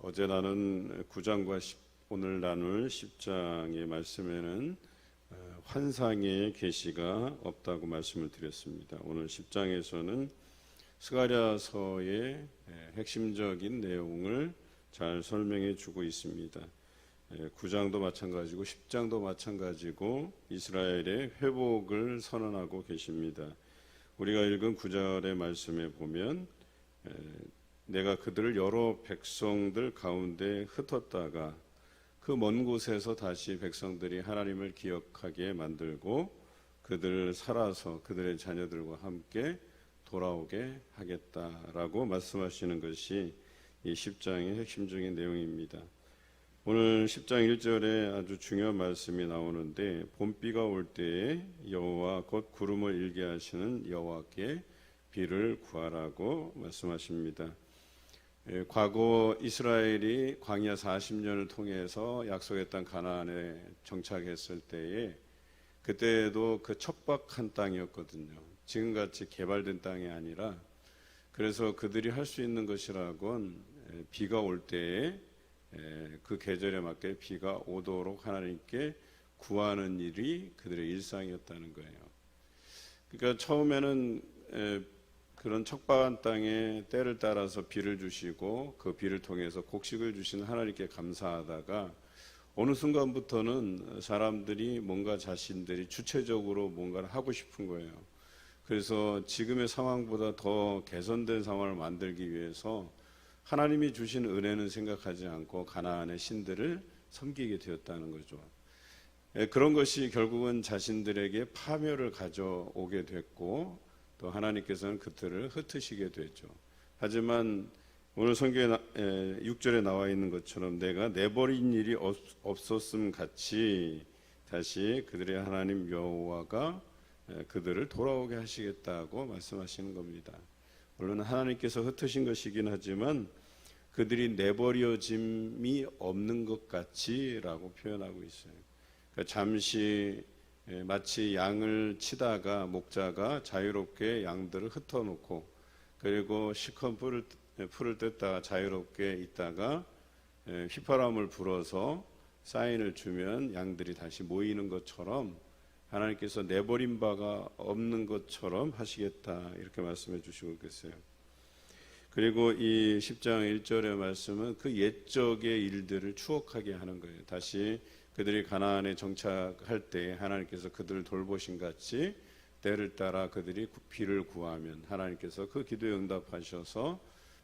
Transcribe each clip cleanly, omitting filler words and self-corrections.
어제 나눈 9장과 오늘 나눌 10장의 말씀에는 환상의 계시가 없다고 말씀을 드렸습니다. 오늘 10장에서는 스가랴서의 핵심적인 내용을 잘 설명해 주고 있습니다. 9장도 마찬가지고 10장도 마찬가지고 이스라엘의 회복을 선언하고 계십니다. 우리가 읽은 9절의 말씀에 보면 내가 그들을 여러 백성들 가운데 흩었다가 그 먼 곳에서 다시 백성들이 하나님을 기억하게 만들고 그들을 살아서 그들의 자녀들과 함께 돌아오게 하겠다라고 말씀하시는 것이 이 10장의 핵심적인 내용입니다. 오늘 10장 1절에 아주 중요한 말씀이 나오는데 봄비가 올 때에 여호와 곧 구름을 일게 하시는 여호와께 비를 구하라고 말씀하십니다. 과거 이스라엘이 광야 40년을 통해서 약속의 땅 가나안에 정착했을 때에 그때도 그 척박한 땅이었거든요. 지금같이 개발된 땅이 아니라 그래서 그들이 할 수 있는 것이라곤 비가 올 때에 그 계절에 맞게 비가 오도록 하나님께 구하는 일이 그들의 일상이었다는 거예요. 그러니까 처음에는 그런 척박한 땅에 때를 따라서 비를 주시고 그 비를 통해서 곡식을 주시는 하나님께 감사하다가 어느 순간부터는 사람들이 뭔가 자신들이 주체적으로 뭔가를 하고 싶은 거예요. 그래서 지금의 상황보다 더 개선된 상황을 만들기 위해서 하나님이 주신 은혜는 생각하지 않고 가나안의 신들을 섬기게 되었다는 거죠. 그런 것이 결국은 자신들에게 파멸을 가져오게 됐고 또 하나님께서는 그들을 흩으시게 되죠. 하지만 오늘 성경에 6절에 나와 있는 것처럼 내가 내버린 일이 없었음 같이 다시 그들의 하나님 여호와가 그들을 돌아오게 하시겠다고 말씀하시는 겁니다. 물론 하나님께서 흩으신 것이긴 하지만 그들이 내버려짐이 없는 것 같이라고 표현하고 있어요. 그러니까 잠시 마치 양을 치다가 목자가 자유롭게 양들을 흩어놓고 그리고 시커먼 풀을 뜯다가 자유롭게 있다가 휘파람을 불어서 사인을 주면 양들이 다시 모이는 것처럼 하나님께서 내버린 바가 없는 것처럼 하시겠다 이렇게 말씀해 주시고 계세요. 그리고 이 10장 1절의 말씀은 그 옛적의 일들을 추억하게 하는 거예요. 다시 그들이 가나안에 정착할 때 하나님께서 그들을 돌보신 같이 때를 따라 그들이 비를 구하면 하나님께서 그 기도에 응답하셔서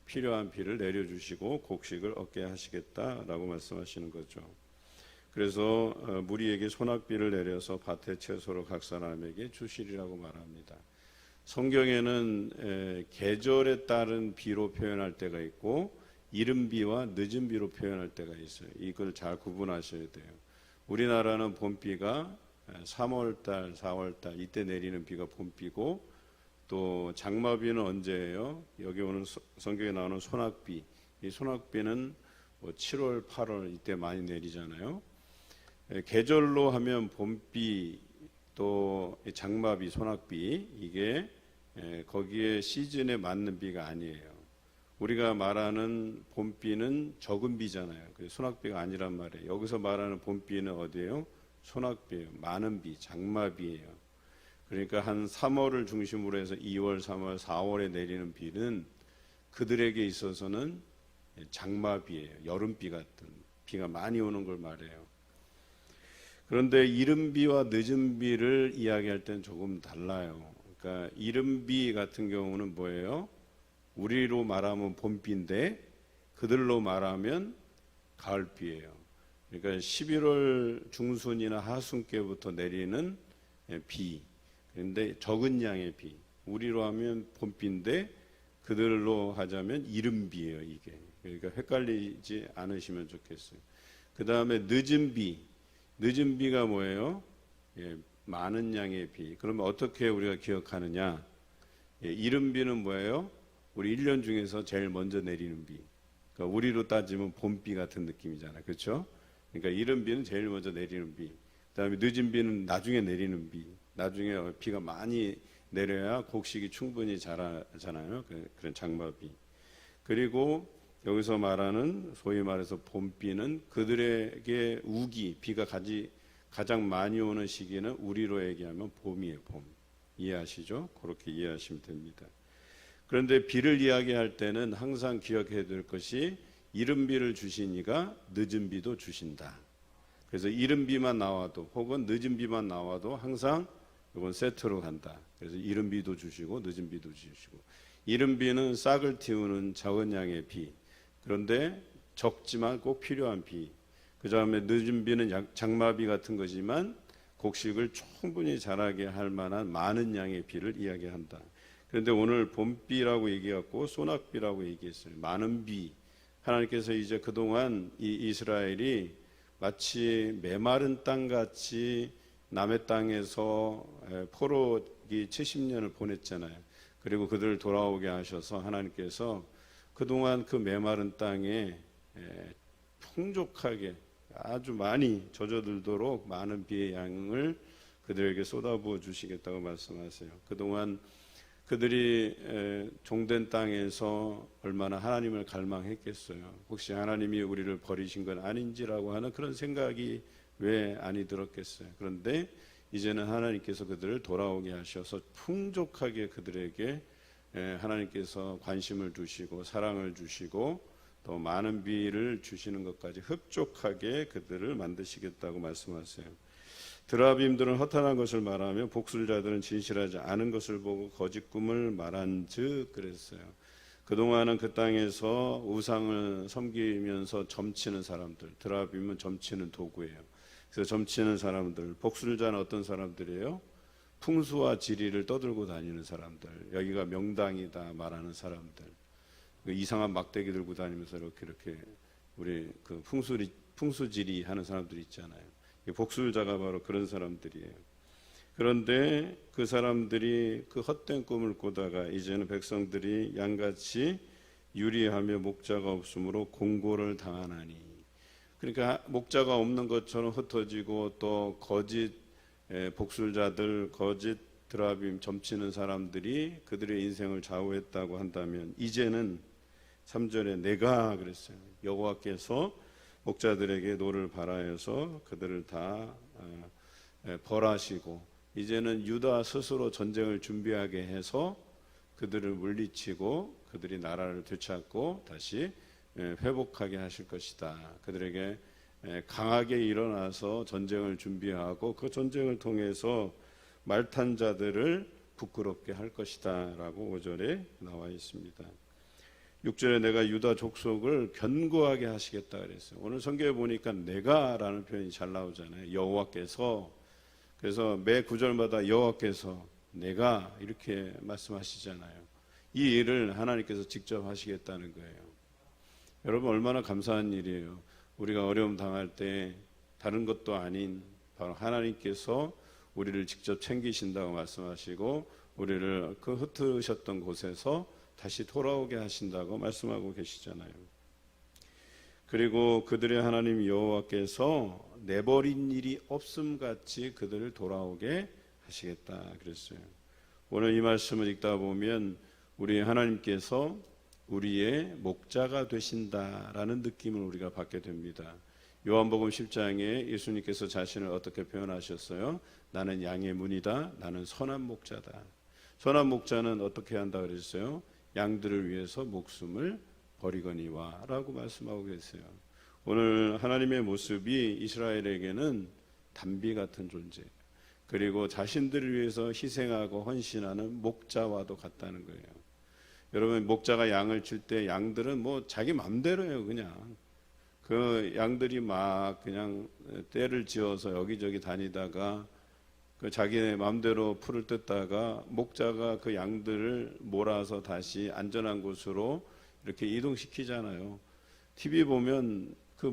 필요한 비를 내려주시고 곡식을 얻게 하시겠다라고 말씀하시는 거죠. 그래서 무리에게 소낙비를 내려서 밭의 채소로 각 사람에게 주시리라고 말합니다. 성경에는 계절에 따른 비로 표현할 때가 있고 이른 비와 늦은 비로 표현할 때가 있어요. 이걸 잘 구분하셔야 돼요. 우리나라는 봄비가 3월달, 4월달 이때 내리는 비가 봄비고 또 장마비는 언제예요? 여기 오는 성경에 나오는 소낙비, 이 소낙비는 7월, 8월 이때 많이 내리잖아요. 계절로 하면 봄비 또 장마비, 소낙비 이게 거기에 시즌에 맞는 비가 아니에요. 우리가 말하는 봄비는 적은 비잖아요. 소낙비가 아니란 말이에요. 여기서 말하는 봄비는 어디예요? 소낙비예요. 많은 비, 장마비예요. 그러니까 한 3월을 중심으로 해서 2월, 3월, 4월에 내리는 비는 그들에게 있어서는 장마비예요. 여름비 같은 비가 많이 오는 걸 말해요. 그런데 이른 비와 늦은 비를 이야기할 때는 조금 달라요. 그러니까 이른 비 같은 경우는 뭐예요? 우리로 말하면 봄비인데 그들로 말하면 가을비예요. 그러니까 11월 중순이나 하순께부터 내리는 비. 그런데 적은 양의 비. 우리로 하면 봄비인데 그들로 하자면 이른 비예요, 이게. 그러니까 헷갈리지 않으시면 좋겠어요. 그 다음에 늦은 비. 늦은 비가 뭐예요? 많은 양의 비. 그러면 어떻게 우리가 기억하느냐? 이른 비는 뭐예요? 우리 1년 중에서 제일 먼저 내리는 비. 그러니까 우리로 따지면 봄비 같은 느낌이잖아요. 그렇죠? 그러니까 이른 비는 제일 먼저 내리는 비. 그다음에 늦은 비는 나중에 내리는 비. 나중에 비가 많이 내려야 곡식이 충분히 자라잖아요. 그런 장마비. 그리고 여기서 말하는 소위 말해서 봄비는 그들에게 우기, 비가 가장 많이 오는 시기는 우리로 얘기하면 봄이에요. 봄. 이해하시죠? 그렇게 이해하시면 됩니다. 그런데 비를 이야기할 때는 항상 기억해야 될 것이 이른 비를 주시니가 늦은 비도 주신다. 그래서 이른 비만 나와도 혹은 늦은 비만 나와도 항상 이건 세트로 간다. 그래서 이른 비도 주시고 늦은 비도 주시고, 이른 비는 싹을 틔우는 적은 양의 비, 그런데 적지만 꼭 필요한 비. 그 다음에 늦은 비는 장마비 같은 거지만 곡식을 충분히 자라게 할 만한 많은 양의 비를 이야기한다. 그런데 오늘 봄비라고 얘기했고 소낙비라고 얘기했어요. 많은 비. 하나님께서 이제 그동안 이 이스라엘이 마치 메마른 땅같이 남의 땅에서 포로기 70년을 보냈잖아요. 그리고 그들을 돌아오게 하셔서 하나님께서 그동안 그 메마른 땅에 풍족하게 아주 많이 젖어들도록 많은 비의 양을 그들에게 쏟아부어 주시겠다고 말씀하세요. 그동안 그들이 종된 땅에서 얼마나 하나님을 갈망했겠어요. 혹시 하나님이 우리를 버리신 건 아닌지라고 하는 그런 생각이 왜 아니 들었겠어요. 그런데 이제는 하나님께서 그들을 돌아오게 하셔서 풍족하게 그들에게 하나님께서 관심을 두시고 사랑을 주시고 또 많은 비를 주시는 것까지 흡족하게 그들을 만드시겠다고 말씀하세요. 드라빔들은 허탄한 것을 말하며 복술자들은 진실하지 않은 것을 보고 거짓 꿈을 말한즉 그랬어요. 그동안은 그 땅에서 우상을 섬기면서 점치는 사람들, 드라빔은 점치는 도구예요. 그래서 점치는 사람들, 복술자는 어떤 사람들이에요? 풍수와 지리를 떠들고 다니는 사람들, 여기가 명당이다 말하는 사람들, 이상한 막대기 들고 다니면서 이렇게 우리 그 풍수지리 하는 사람들 있잖아요. 복술자가 바로 그런 사람들이에요. 그런데 그 사람들이 그 헛된 꿈을 꾸다가 이제는 백성들이 양같이 유리하며 목자가 없으므로 공고를 당하나니, 그러니까 목자가 없는 것처럼 흩어지고 또 거짓 복술자들, 거짓 드라빔 점치는 사람들이 그들의 인생을 좌우했다고 한다면 이제는 3절에 내가 그랬어요. 여호와께서 목자들에게 노를 발하여서 그들을 다 벌하시고 이제는 유다 스스로 전쟁을 준비하게 해서 그들을 물리치고 그들이 나라를 되찾고 다시 회복하게 하실 것이다. 그들에게 강하게 일어나서 전쟁을 준비하고 그 전쟁을 통해서 말탄 자들을 부끄럽게 할 것이다 라고 5절에 나와 있습니다. 6절에 내가 유다 족속을 견고하게 하시겠다 그랬어요. 오늘 성경에 보니까 내가라는 표현이 잘 나오잖아요. 여호와께서. 그래서 매 구절마다 여호와께서 내가 이렇게 말씀하시잖아요. 이 일을 하나님께서 직접 하시겠다는 거예요. 여러분 얼마나 감사한 일이에요. 우리가 어려움 당할 때 다른 것도 아닌 바로 하나님께서 우리를 직접 챙기신다고 말씀하시고 우리를 그 흩으셨던 곳에서 다시 돌아오게 하신다고 말씀하고 계시잖아요. 그리고 그들의 하나님 여호와께서 내버린 일이 없음같이 그들을 돌아오게 하시겠다 그랬어요. 오늘 이 말씀을 읽다 보면 우리 하나님께서 우리의 목자가 되신다라는 느낌을 우리가 받게 됩니다. 요한복음 10장에 예수님께서 자신을 어떻게 표현하셨어요? 나는 양의 문이다. 나는 선한 목자다. 선한 목자는 어떻게 한다 그랬어요? 양들을 위해서 목숨을 버리거니와 라고 말씀하고 계세요. 오늘 하나님의 모습이 이스라엘에게는 단비 같은 존재, 그리고 자신들을 위해서 희생하고 헌신하는 목자와도 같다는 거예요. 여러분 목자가 양을 칠 때 양들은 뭐 자기 맘대로 해요. 그냥 그 양들이 막 그냥 떼를 지어서 여기저기 다니다가 그 자기 마음대로 풀을 뜯다가 목자가 그 양들을 몰아서 다시 안전한 곳으로 이렇게 이동시키잖아요. TV 보면 그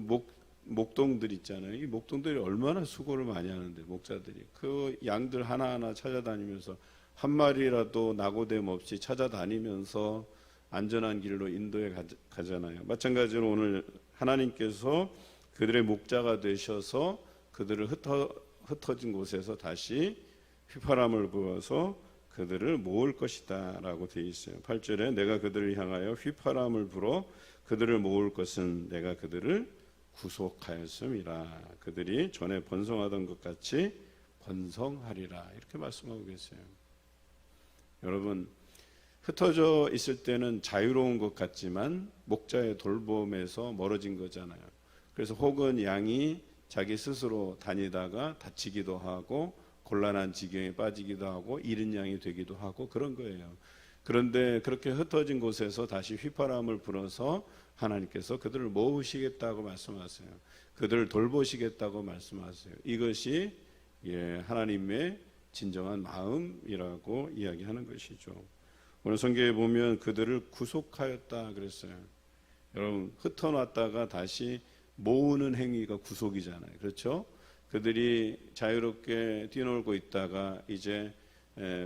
목동들 있잖아요. 이 목동들이 얼마나 수고를 많이 하는데 목자들이 그 양들 하나하나 찾아다니면서 한 마리라도 낙오됨 없이 찾아다니면서 안전한 길로 인도해 가잖아요. 마찬가지로 오늘 하나님께서 그들의 목자가 되셔서 그들을 흩어진 곳에서 다시 휘파람을 부어서 그들을 모을 것이다 라고 되어 있어요. 8절에 내가 그들을 향하여 휘파람을 불어 그들을 모을 것은 내가 그들을 구속하였음이라. 그들이 전에 번성하던 것 같이 번성하리라. 이렇게 말씀하고 계세요. 여러분, 흩어져 있을 때는 자유로운 것 같지만 목자의 돌봄에서 멀어진 거잖아요. 그래서 혹은 양이 자기 스스로 다니다가 다치기도 하고 곤란한 지경에 빠지기도 하고 잃은 양이 되기도 하고 그런 거예요. 그런데 그렇게 흩어진 곳에서 다시 휘파람을 불어서 하나님께서 그들을 모으시겠다고 말씀하세요. 그들을 돌보시겠다고 말씀하세요. 이것이 하나님의 진정한 마음이라고 이야기하는 것이죠. 오늘 성경에 보면 그들을 구속하였다 그랬어요. 여러분, 흩어놨다가 다시 모으는 행위가 구속이잖아요. 그렇죠? 그들이 자유롭게 뛰놀고 있다가 이제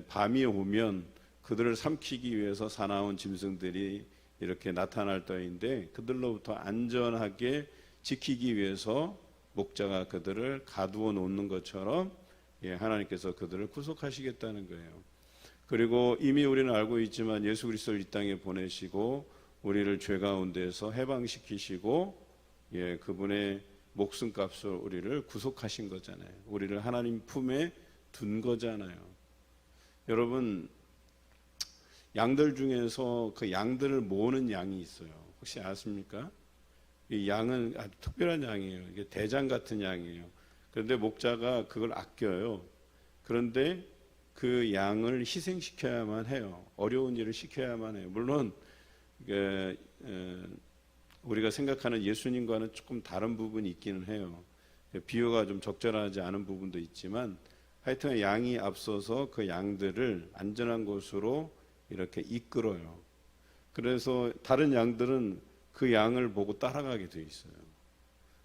밤이 오면 그들을 삼키기 위해서 사나운 짐승들이 이렇게 나타날 터인데 그들로부터 안전하게 지키기 위해서 목자가 그들을 가두어 놓는 것처럼 하나님께서 그들을 구속하시겠다는 거예요. 그리고 이미 우리는 알고 있지만 예수 그리스도를 이 땅에 보내시고 우리를 죄 가운데서 해방시키시고 그분의 목숨값을 우리를 구속하신 거잖아요. 우리를 하나님 품에 둔 거잖아요. 여러분, 양들 중에서 그 양들을 모으는 양이 있어요. 혹시 아십니까? 이 양은 아주 특별한 양이에요. 이게 대장 같은 양이에요. 그런데 목자가 그걸 아껴요. 그런데 그 양을 희생시켜야만 해요. 어려운 일을 시켜야만 해요. 물론 우리가 생각하는 예수님과는 조금 다른 부분이 있기는 해요. 비유가 좀 적절하지 않은 부분도 있지만 하여튼 양이 앞서서 그 양들을 안전한 곳으로 이렇게 이끌어요. 그래서 다른 양들은 그 양을 보고 따라가게 돼 있어요.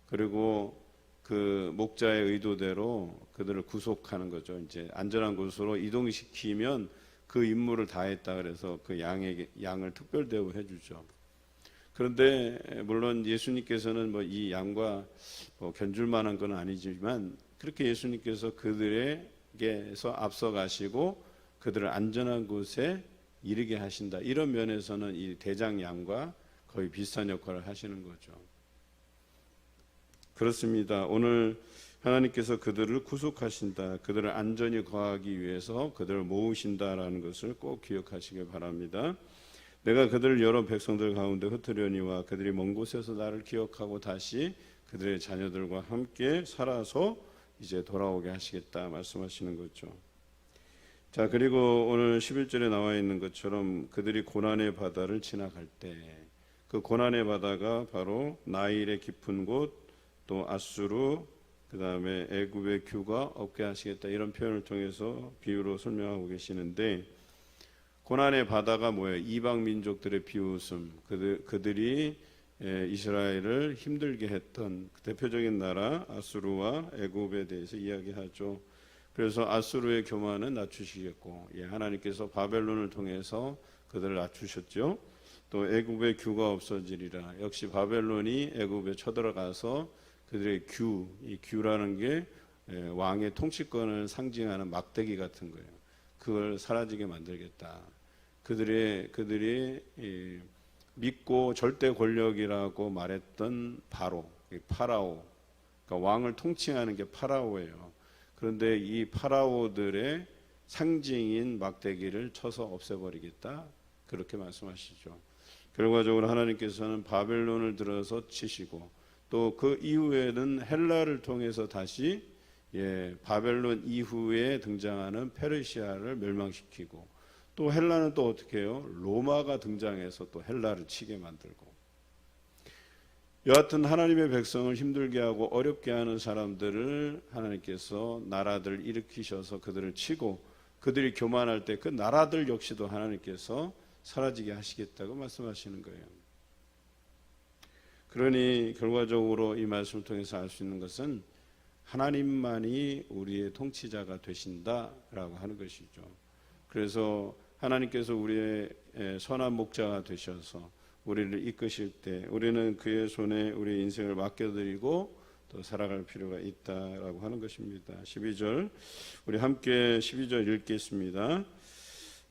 그리고 그 목자의 의도대로 그들을 구속하는 거죠. 이제 안전한 곳으로 이동시키면 그 임무를 다했다 그래서 그 양을 특별 대우해 주죠. 그런데 물론 예수님께서는 이 양과 견줄 만한 건 아니지만 그렇게 예수님께서 그들에게서 앞서 가시고 그들을 안전한 곳에 이르게 하신다. 이런 면에서는 이 대장 양과 거의 비슷한 역할을 하시는 거죠. 그렇습니다. 오늘 하나님께서 그들을 구속하신다. 그들을 안전히 거하기 위해서 그들을 모으신다라는 것을 꼭 기억하시길 바랍니다. 내가 그들을 여러 백성들 가운데 흩으려니와 그들이 먼 곳에서 나를 기억하고 다시 그들의 자녀들과 함께 살아서 이제 돌아오게 하시겠다 말씀하시는 거죠. 자, 그리고 오늘 11절에 나와 있는 것처럼 그들이 고난의 바다를 지나갈 때 그 고난의 바다가 바로 나일의 깊은 곳, 또 아수르, 그 다음에 애굽의 규가 없게 하시겠다 이런 표현을 통해서 비유로 설명하고 계시는데 고난의 바다가 뭐예요? 이방 민족들의 비웃음, 그들이 이스라엘을 힘들게 했던 대표적인 나라 아수르와 애굽에 대해서 이야기하죠. 그래서 아수르의 교만은 낮추시겠고 하나님께서 바벨론을 통해서 그들을 낮추셨죠. 또 애굽의 규가 없어지리라. 역시 바벨론이 애굽에 쳐들어가서 그들의 이 규라는 게 왕의 통치권을 상징하는 막대기 같은 거예요. 그걸 사라지게 만들겠다. 그들이 믿고 절대 권력이라고 말했던 파라오, 그러니까 왕을 통칭하는 게 파라오예요. 그런데 이 파라오들의 상징인 막대기를 쳐서 없애버리겠다. 그렇게 말씀하시죠. 결과적으로 하나님께서는 바벨론을 들어서 치시고 또 그 이후에는 헬라를 통해서 다시 바벨론 이후에 등장하는 페르시아를 멸망시키고 또 헬라는 또 어떻게 해요? 로마가 등장해서 또 헬라를 치게 만들고 여하튼 하나님의 백성을 힘들게 하고 어렵게 하는 사람들을 하나님께서 나라들을 일으키셔서 그들을 치고 그들이 교만할 때 그 나라들 역시도 하나님께서 사라지게 하시겠다고 말씀하시는 거예요. 그러니 결과적으로 이 말씀을 통해서 알 수 있는 것은 하나님만이 우리의 통치자가 되신다라고 하는 것이죠. 그래서 하나님께서 우리의 선한 목자가 되셔서 우리를 이끄실 때 우리는 그의 손에 우리의 인생을 맡겨드리고 또 살아갈 필요가 있다라고 하는 것입니다. 12절 우리 함께 12절 읽겠습니다.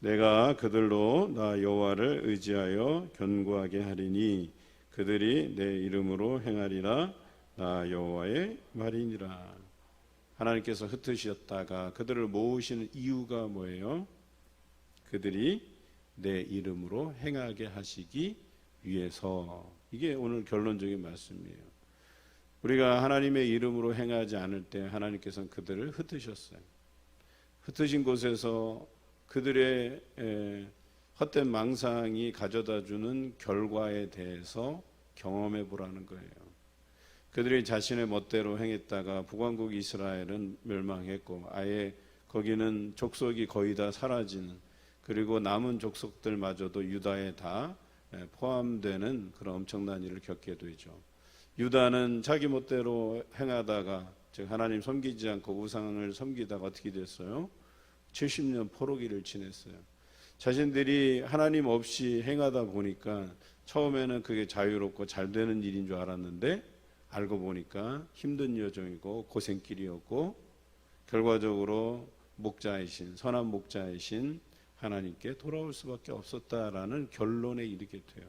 내가 그들로 나 여호와를 의지하여 견고하게 하리니 그들이 내 이름으로 행하리라. 나 여호와의 말이니라. 하나님께서 흩으셨다가 그들을 모으시는 이유가 뭐예요? 그들이 내 이름으로 행하게 하시기 위해서. 이게 오늘 결론적인 말씀이에요. 우리가 하나님의 이름으로 행하지 않을 때 하나님께서는 그들을 흩으셨어요. 흩으신 곳에서 그들의 헛된 망상이 가져다주는 결과에 대해서 경험해 보라는 거예요. 그들이 자신의 멋대로 행했다가 북왕국 이스라엘은 멸망했고 아예 거기는 족속이 거의 다 사라지는, 그리고 남은 족속들마저도 유다에 다 포함되는 그런 엄청난 일을 겪게 되죠. 유다는 자기 멋대로 행하다가, 즉 하나님 섬기지 않고 우상을 섬기다가 어떻게 됐어요? 70년 포로기를 지냈어요. 자신들이 하나님 없이 행하다 보니까 처음에는 그게 자유롭고 잘 되는 일인 줄 알았는데 알고 보니까 힘든 여정이고 고생길이었고, 결과적으로 목자이신, 선한 목자이신 하나님께 돌아올 수밖에 없었다라는 결론에 이르게 돼요.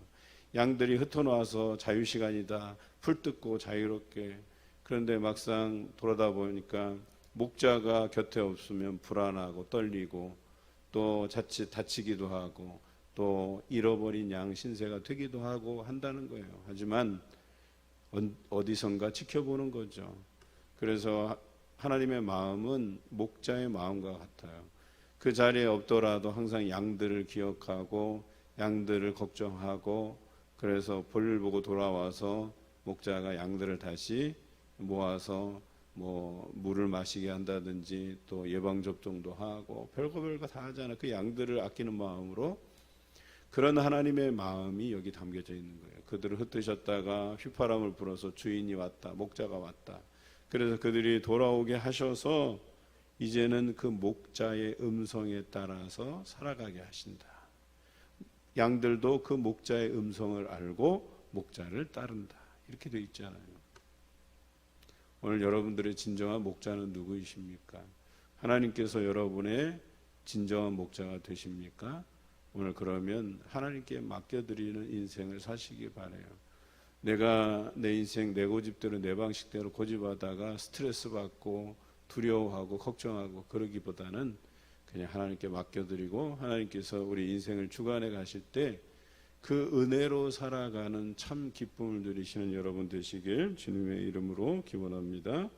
양들이 흩어놓아서 자유시간이다, 풀 뜯고 자유롭게. 그런데 막상 돌아다 보니까 목자가 곁에 없으면 불안하고 떨리고, 또 자칫 다치기도 하고, 또 잃어버린 양 신세가 되기도 하고 한다는 거예요. 하지만 어디선가 지켜보는 거죠. 그래서 하나님의 마음은 목자의 마음과 같아요. 그 자리에 없더라도 항상 양들을 기억하고 양들을 걱정하고, 그래서 볼일 보고 돌아와서 목자가 양들을 다시 모아서 뭐 물을 마시게 한다든지 또 예방접종도 하고 별거 다 하잖아요. 그 양들을 아끼는 마음으로. 그런 하나님의 마음이 여기 담겨져 있는 거예요. 그들을 흩으셨다가 휘파람을 불어서 주인이 왔다, 목자가 왔다. 그래서 그들이 돌아오게 하셔서 이제는 그 목자의 음성에 따라서 살아가게 하신다. 양들도 그 목자의 음성을 알고 목자를 따른다. 이렇게 되어 있잖아요. 오늘 여러분들의 진정한 목자는 누구이십니까? 하나님께서 여러분의 진정한 목자가 되십니까? 오늘 그러면 하나님께 맡겨드리는 인생을 사시기 바라요. 내가 내 인생 내 고집대로 내 방식대로 고집하다가 스트레스 받고 두려워하고 걱정하고 그러기보다는 그냥 하나님께 맡겨드리고, 하나님께서 우리 인생을 주관해 가실 때 그 은혜로 살아가는 참 기쁨을 누리시는 여러분 되시길 주님의 이름으로 기원합니다.